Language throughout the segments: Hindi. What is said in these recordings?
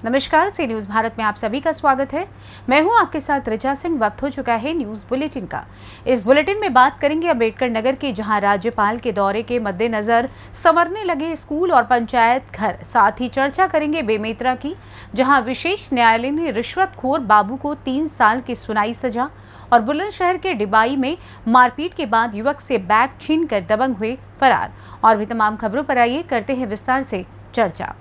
नमस्कार, सी न्यूज भारत में आप सभी का स्वागत है। मैं हूं आपके साथ ऋचा सिंह। वक्त हो चुका है न्यूज बुलेटिन का। इस बुलेटिन में बात करेंगे अम्बेडकर नगर के, जहां राज्यपाल के दौरे के मद्देनजर संवरने लगे स्कूल और पंचायत घर। साथ ही चर्चा करेंगे बेमेतरा की, जहां विशेष न्यायालय ने रिश्वतखोर बाबू को 3 साल की सुनाई सजा। और बुलंदशहर के डिबाई में मारपीट के बाद युवक से बैग छीनकर दबंग हुए फरार। और भी तमाम खबरों पर आइए करते हैं विस्तार से चर्चा।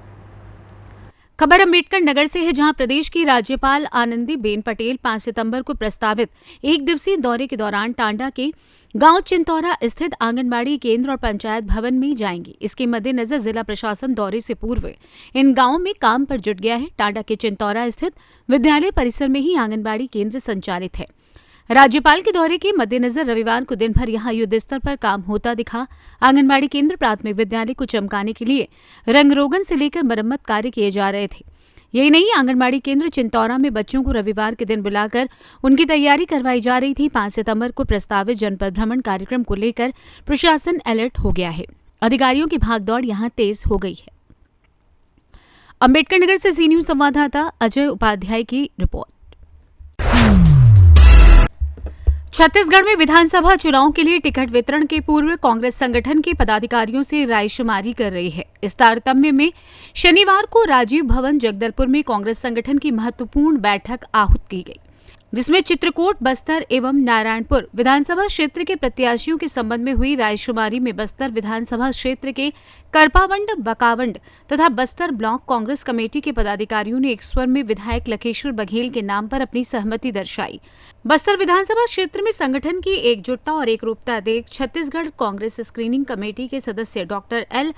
खबर अम्बेडकर नगर से है, जहां प्रदेश की राज्यपाल आनंदीबेन पटेल 5 सितंबर को प्रस्तावित एक दिवसीय दौरे के दौरान टांडा के गांव चिंतौरा स्थित आंगनबाड़ी केंद्र और पंचायत भवन में जाएंगी। इसके मद्देनजर जिला प्रशासन दौरे से पूर्व इन गांवों में काम पर जुट गया है। टांडा के चिंतौरा स्थित विद्यालय परिसर में ही आंगनबाड़ी केंद्र संचालित है। राज्यपाल के दौरे के मद्देनजर रविवार को दिन भर यहां युद्ध स्तर पर काम होता दिखा। आंगनबाड़ी केंद्र प्राथमिक विद्यालय को चमकाने के लिए रंगरोगन से लेकर मरम्मत कार्य किए जा रहे थे। यही नहीं, आंगनबाड़ी केंद्र चिंतौरा में बच्चों को रविवार के दिन बुलाकर उनकी तैयारी करवाई जा रही थी। 5 सितंबर को प्रस्तावित जनपद भ्रमण कार्यक्रम को लेकर प्रशासन अलर्ट हो गया है। अधिकारियों की भागदौड़ यहां तेज हो गई है। अम्बेडकर नगर से सी न्यूज संवाददाता अजय उपाध्याय की रिपोर्ट। छत्तीसगढ़ में विधानसभा चुनाव के लिए टिकट वितरण के पूर्व कांग्रेस संगठन के पदाधिकारियों से रायशुमारी कर रही है। इस तारतम्य में शनिवार को राजीव भवन जगदलपुर में कांग्रेस संगठन की महत्वपूर्ण बैठक आहूत की गई, जिसमें चित्रकूट, बस्तर एवं नारायणपुर विधानसभा क्षेत्र के प्रत्याशियों के संबंध में हुई रायशुमारी में बस्तर विधानसभा क्षेत्र के करपावंड, बकावंड तथा बस्तर ब्लॉक कांग्रेस कमेटी के पदाधिकारियों ने एक स्वर में विधायक लखेश्वर बघेल के नाम पर अपनी सहमति दर्शाई। बस्तर विधानसभा क्षेत्र में संगठन की एकजुटता और एकरूपता देख छत्तीसगढ़ कांग्रेस स्क्रीनिंग कमेटी के सदस्य डॉक्टर एल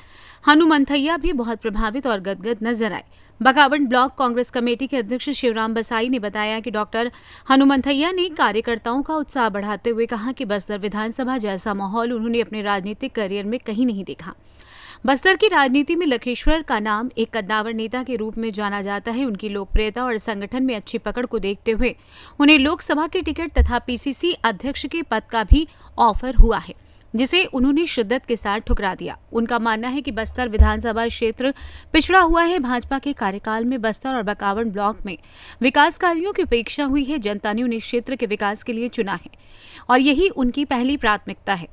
हनुमंथैया भी बहुत प्रभावित और गदगद नजर आए। बकावंड ब्लॉक कांग्रेस कमेटी के अध्यक्ष शिवराम बसाई ने बताया कि डॉक्टर हनुमंथैया ने कार्यकर्ताओं का उत्साह बढ़ाते हुए कहा कि बस्तर विधानसभा जैसा माहौल उन्होंने अपने राजनीतिक करियर में कहीं नहीं देखा। बस्तर की राजनीति में लखेश्वर का नाम एक कद्दावर नेता के रूप में जाना जाता है। उनकी लोकप्रियता और संगठन में अच्छी पकड़ को देखते हुए उन्हें लोकसभा के टिकट तथा पीसीसी अध्यक्ष के पद का भी ऑफर हुआ है, जिसे उन्होंने शिद्दत के साथ ठुकरा दिया। उनका मानना है कि बस्तर विधानसभा क्षेत्र पिछड़ा हुआ है। भाजपा के कार्यकाल में बस्तर और बकावंड ब्लॉक में विकास कार्यों की उपेक्षा हुई है। जनता ने उन्हें क्षेत्र के विकास के लिए चुना है और यही उनकी पहली प्राथमिकता है।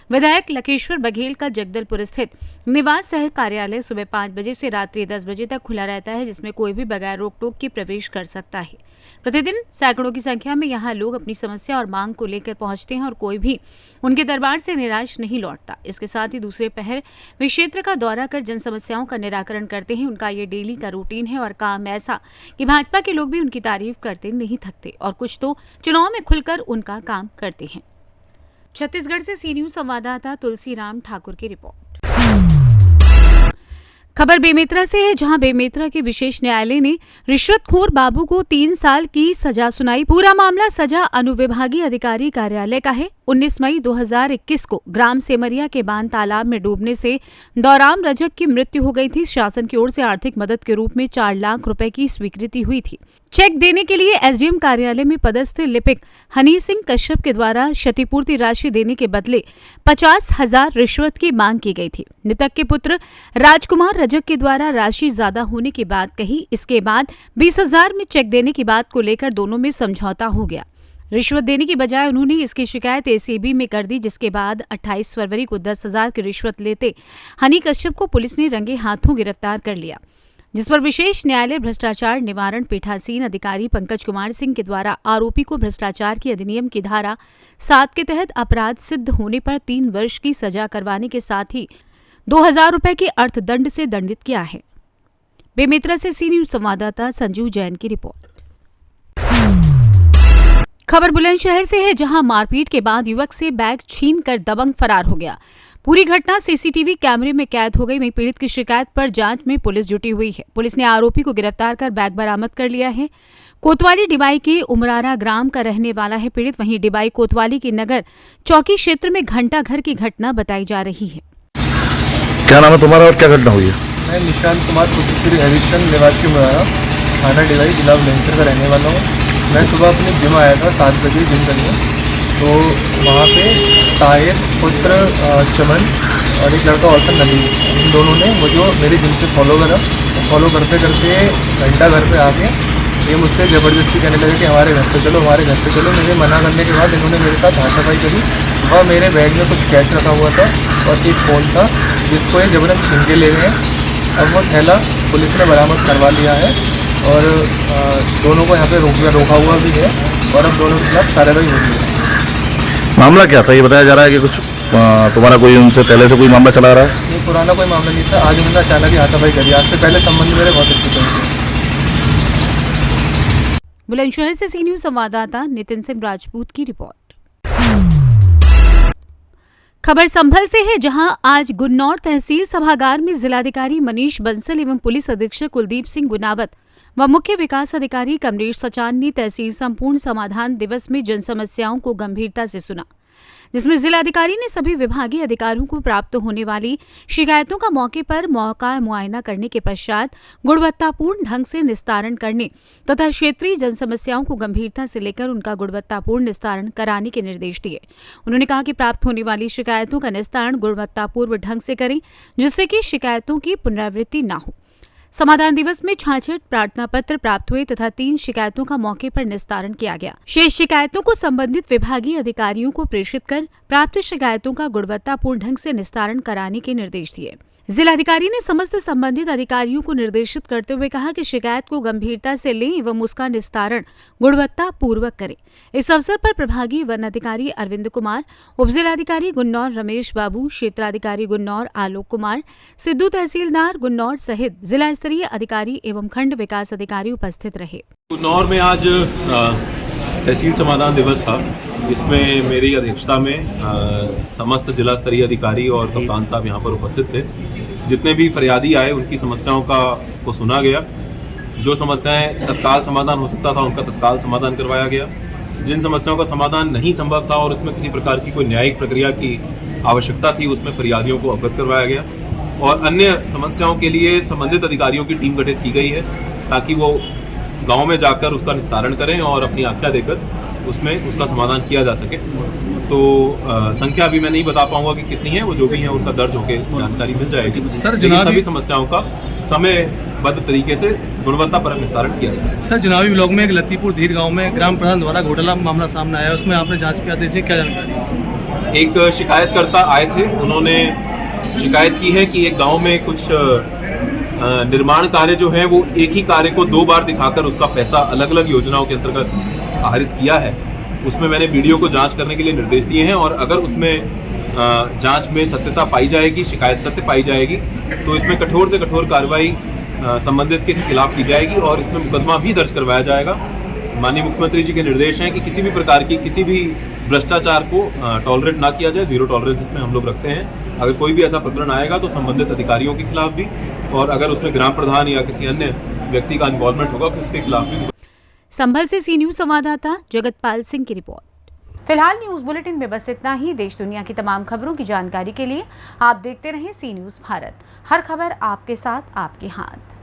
विधायक लखेश्वर बघेल का जगदलपुर स्थित निवास सह कार्यालय सुबह 5 बजे से रात्रि 10 बजे तक खुला रहता है, जिसमें कोई भी बगैर रोक टोक के प्रवेश कर सकता है। प्रतिदिन सैकड़ों की संख्या में यहाँ लोग अपनी समस्या और मांग को लेकर पहुंचते हैं और कोई भी उनके दरबार से निराश नहीं लौटता। इसके साथ ही दूसरे पहर वे क्षेत्र का दौरा कर जन समस्याओं का निराकरण करते हैं। उनका ये डेली का रूटीन है और काम ऐसा कि भाजपा के लोग भी उनकी तारीफ करते नहीं थकते और कुछ तो चुनाव में खुलकर उनका काम करते हैं। छत्तीसगढ़ से सी न्यूज संवाददाता तुलसीराम ठाकुर की रिपोर्ट। खबर बेमेतरा से है, जहां बेमेतरा के विशेष न्यायालय ने रिश्वतखोर बाबू को 3 साल की सजा सुनाई। पूरा मामला सजा अनुविभागीय अधिकारी कार्यालय का है। 19 मई 2021 को ग्राम सेमरिया के बांध तालाब में डूबने से दौराम रजक की मृत्यु हो गई थी। शासन की ओर से आर्थिक मदद के रूप में 4 लाख रुपए की स्वीकृति हुई थी। चेक देने के लिए एसडीएम कार्यालय में पदस्थ लिपिक हनी सिंह कश्यप के द्वारा क्षतिपूर्ति राशि देने के बदले 50,000 रिश्वत की मांग की गई थी। मृतक के पुत्र राजकुमार रजक के द्वारा राशि ज्यादा होने की बात कही। इसके बाद 20,000 में चेक देने की बात को लेकर दोनों में समझौता हो गया। रिश्वत देने की बजाय उन्होंने इसकी शिकायत एसीबी में कर दी, जिसके बाद 28 फरवरी को 10,000 की रिश्वत लेते हनी कश्यप को पुलिस ने रंगे हाथों गिरफ्तार कर लिया, जिस पर विशेष न्यायालय भ्रष्टाचार निवारण पीठासीन अधिकारी पंकज कुमार सिंह के द्वारा आरोपी को भ्रष्टाचार की अधिनियम की धारा 7 के तहत अपराध सिद्ध होने पर 3 वर्ष की सजा करवाने के साथ ही 2,000 रुपए के अर्थदंड से दंडित किया है। बेमेतरा से सी न्यूज संवाददाता संजू जैन की रिपोर्ट। खबर बुलंदशहर से है, जहां मारपीट के बाद युवक से बैग छीनकर दबंग फरार हो गया। पूरी घटना सीसीटीवी कैमरे में कैद हो गई। वहीं पीड़ित की शिकायत पर जांच में पुलिस जुटी हुई है। पुलिस ने आरोपी को गिरफ्तार कर बैग बरामद कर लिया है। कोतवाली डिबाई के उमरारा ग्राम का रहने वाला है पीड़ित। वहीं डिबाई कोतवाली की नगर चौकी क्षेत्र में घंटा घर की घटना बताई जा रही है। क्या नाम है तुम्हारा और क्या घटना हुई है? मैं निशांत कुमार खुशीपुर एडिक्शन निवासी उमरारा, थाना डिबाई, जिला बुलंदशहर का रहने वाला हूँ। मैं सुबह अपने जिम आया था 7 बजे जिम करने। तो वहाँ पे ताहिर पुत्र चमन और एक लड़का और था नबील, इन दोनों ने मुझे मेरे जिम से फॉलो करा। फॉलो करते करते घंटा घर पे आके ये मुझसे ज़बरदस्ती कहने लगे कि हमारे घर पे चलो, हमारे घर पे चलो। मुझे मना करने के बाद इन्होंने मेरे साथ हाथापाई करी और मेरे बैग में कुछ कैश रखा हुआ था और एक फ़ोन था जिसको ये जबरन छीन के ले गए। अब वो थैला पुलिस ने बरामद करवा लिया है और दोनों को यहाँ पे रोका हुआ भी है और अब दोनों के खिलाफ कार्रवाई हो रही है। मामला क्या था? ये बताया जा रहा है कि कुछ तुम्हारा कोई उनसे पहले से कोई मामला चला रहा है? ये पुराना कोई मामला नहीं था, आज उन्होंने अचानक ही हाथापाई करी। आज से पहले संबंध मेरे बहुत अच्छे थे। बुलंदशहर से सी न्यूज संवाददाता नितिन सिंह राजपूत की रिपोर्ट। खबर संभल से है, जहां आज गुन्नौर तहसील सभागार में जिलाधिकारी मनीष बंसल एवं पुलिस अधीक्षक कुलदीप सिंह गुनावत व मुख्य विकास अधिकारी कमलेश सचान ने तहसील संपूर्ण समाधान दिवस में जन समस्याओं को गंभीरता से सुना, जिसमें जिलाधिकारी ने सभी विभागीय अधिकारियों को प्राप्त होने वाली शिकायतों का मौके पर मौका मुआयना करने के पश्चात गुणवत्तापूर्ण ढंग से निस्तारण करने तथा क्षेत्रीय जन समस्याओं को गंभीरता से लेकर उनका गुणवत्तापूर्ण निस्तारण कराने के निर्देश दिए। उन्होंने कहा कि प्राप्त होने वाली शिकायतों का निस्तारण गुणवत्तापूर्ण ढंग से करें, जिससे कि शिकायतों की पुनरावृत्ति न हो। समाधान दिवस में 66 प्रार्थना पत्र प्राप्त हुए तथा 3 शिकायतों का मौके पर निस्तारण किया गया। शेष शिकायतों को संबंधित विभागीय अधिकारियों को प्रेषित कर प्राप्त शिकायतों का गुणवत्तापूर्ण ढंग से निस्तारण कराने के निर्देश दिए। जिलाधिकारी ने समस्त संबंधित अधिकारियों को निर्देशित करते हुए कहा कि शिकायत को गंभीरता से लें एवं उसका निस्तारण गुणवत्तापूर्वक करें। इस अवसर पर प्रभागी वन अधिकारी अरविंद कुमार, उपजिलाधिकारी गुन्नौर रमेश बाबू, क्षेत्राधिकारी गुन्नौर आलोक कुमार, सिद्धू तहसीलदार गुन्नौर सहित जिला स्तरीय अधिकारी एवं खंड विकास अधिकारी उपस्थित रहे। गुन्नौर में आज तहसील समाधान दिवस था, जिसमें मेरी अध्यक्षता में समस्त जिला स्तरीय अधिकारी और कप्तान साहब यहाँ पर उपस्थित थे। जितने भी फरियादी आए उनकी समस्याओं को सुना गया। जो समस्याएं तत्काल समाधान हो सकता था उनका तत्काल समाधान करवाया गया। जिन समस्याओं का समाधान नहीं संभव था और उसमें किसी प्रकार की कोई न्यायिक प्रक्रिया की आवश्यकता थी, उसमें फरियादियों को अवगत करवाया गया। और अन्य समस्याओं के लिए संबंधित अधिकारियों की टीम गठित की गई है ताकि वो गाँव में जाकर उसका निस्तारण करें और अपनी आख्या देकर उसमें उसका समाधान किया जा सके। तो संख्या अभी मैं नहीं बता पाऊंगा कि कितनी है, वो जो भी है उनका दर्ज होकर जानकारी मिल जाएगी। सर, सभी समस्याओं का समयबद्ध तरीके से गुणवत्तापरक निस्तारण किया जाए। सर, चुनावी ब्लॉक में एक लतीपुर धीर गांव में ग्राम प्रधान द्वारा घोटाला मामला सामने आया, उसमें आपने जांच किया था, इससे क्या जानकारी? एक शिकायतकर्ता आए थे, उन्होंने शिकायत की है कि एक गाँव में कुछ निर्माण कार्य जो है वो एक ही कार्य को 2 बार दिखाकर उसका पैसा अलग अलग योजनाओं के अंतर्गत आहरित किया है। उसमें मैंने वीडियो को जांच करने के लिए निर्देश दिए हैं और अगर उसमें जांच में सत्यता पाई जाएगी, शिकायत सत्य पाई जाएगी, तो इसमें कठोर से कठोर कार्रवाई संबंधित के खिलाफ की जाएगी और इसमें मुकदमा भी दर्ज करवाया जाएगा। माननीय मुख्यमंत्री जी के निर्देश हैं कि किसी भी प्रकार की किसी भी भ्रष्टाचार को टॉलरेट ना किया जाए। 0 टॉलरेंस इसमें हम लोग रखते हैं। अगर कोई भी ऐसा प्रकरण आएगा तो संबंधित अधिकारियों के खिलाफ भी, और अगर उसमें ग्राम प्रधान या किसी अन्य व्यक्ति का इन्वॉल्वमेंट होगा तो उसके खिलाफ भी। संभल से सी न्यूज संवाददाता जगतपाल सिंह की रिपोर्ट। फिलहाल न्यूज बुलेटिन में बस इतना ही। देश दुनिया की तमाम खबरों की जानकारी के लिए आप देखते रहें सी न्यूज भारत। हर खबर आपके साथ, आपके हाथ।